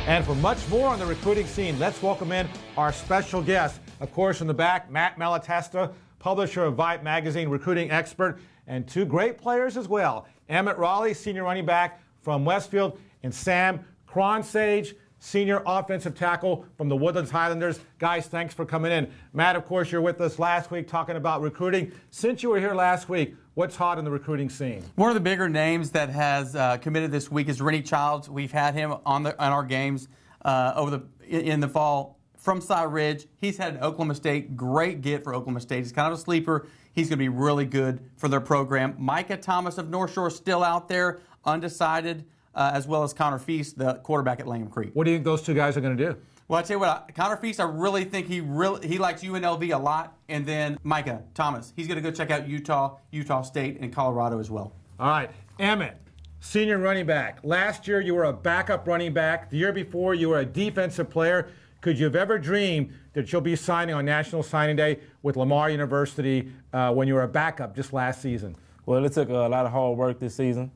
And for much more on the recruiting scene, let's welcome in our special guest. Of course, in the back, Matt Malatesta, publisher of VYPE magazine, recruiting expert, and two great players as well. EMMITT Raleigh, senior running back from Westfield, and Sam KRONSHAGE, senior offensive tackle from the Woodlands Highlanders. Guys, thanks for coming in. Matt, of course, you're with us last week talking about recruiting. Since you were here last week, what's hot in the recruiting scene? One of the bigger names that has committed this week is Rennie Childs. We've had him on our games in the fall from Cy Ridge. He's had Oklahoma State. Great get for Oklahoma State. He's kind of a sleeper. He's going to be really good for their program. Micah Thomas of North Shore still out there, undecided, as well as Connor Feast, the quarterback at Langham Creek. What do you think those two guys are going to do? Well, I tell you what, Connor Feast, I really think he likes UNLV a lot, and then Micah Thomas, he's going to go check out Utah State, and Colorado as well. All right, EMMITT, senior running back. Last year you were a backup running back. The year before you were a defensive player. Could you have ever dreamed that you'll be signing on National Signing Day with Lamar University when you were a backup just last season? Well, it took a lot of hard work this season.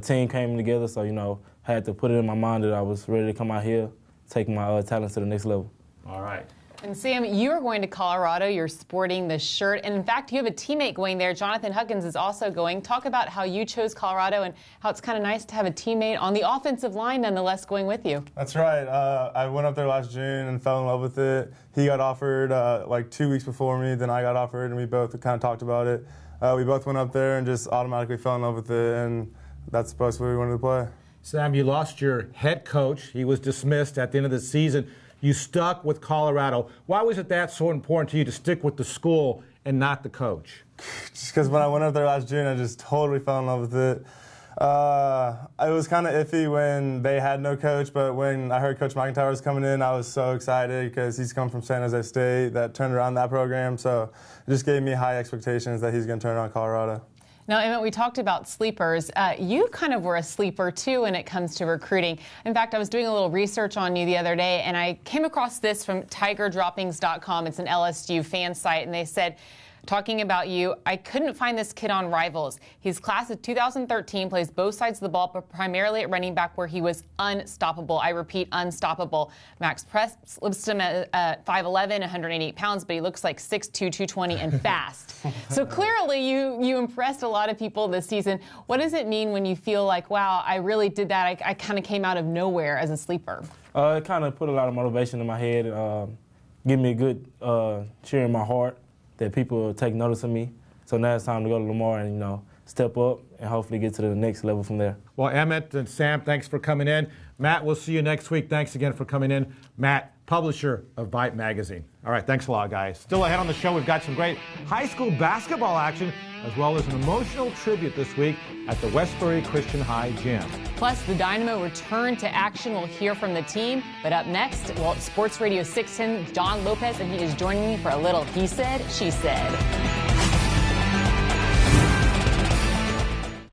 Team came together, so, had to put it in my mind that I was ready to come out here, take my talents to the next level. All right. And Sam, you are going to Colorado. You're sporting the shirt. And in fact, you have a teammate going there. Jonathan Huckins is also going. Talk about how you chose Colorado and how it's kind of nice to have a teammate on the offensive line, nonetheless, going with you. That's right. I went up there last June and fell in love with it. He got offered like 2 weeks before me. Then I got offered, and we both kind of talked about it. We both went up there and just automatically fell in love with it, and that's supposed where we wanted to play. Sam, you lost your head coach. He was dismissed at the end of the season. You stuck with Colorado. Why was it that so important to you to stick with the school and not the coach? Just because when I went up there last June, I just totally fell in love with it. It was kind of iffy when they had no coach, but when I heard Coach McIntyre was coming in, I was so excited because he's come from San Jose State that turned around that program. So it just gave me high expectations that he's going to turn around Colorado. Now, EMMITT, we talked about sleepers. You kind of were a sleeper, too, when it comes to recruiting. In fact, I was doing a little research on you the other day, and I came across this from TigerDroppings.com. It's an LSU fan site, and they said, talking about you, I couldn't find this kid on Rivals. He's class of 2013, plays both sides of the ball, but primarily at running back where he was unstoppable. I repeat, unstoppable. Max Press lists him at 5'11", 188 pounds, but he looks like 6'2", 220 and fast. So clearly you impressed a lot of people this season. What does it mean when you feel like, wow, I really did that? I kind of came out of nowhere as a sleeper. It kind of put a lot of motivation in my head, give me a good cheer in my heart, that people will take notice of me. So now it's time to go to Lamar and, step up and hopefully get to the next level from there. Well, EMMITT and Sam, thanks for coming in. Matt, we'll see you next week. Thanks again for coming in. Matt, publisher of VYPE magazine. All right, thanks a lot, guys. Still ahead on the show, we've got some great high school basketball action, as well as an emotional tribute this week at the Westbury Christian High Gym. Plus, the Dynamo return to action. We'll hear from the team. But up next, Sports Radio 610, John Lopez, and he is joining me for a little He Said, She Said.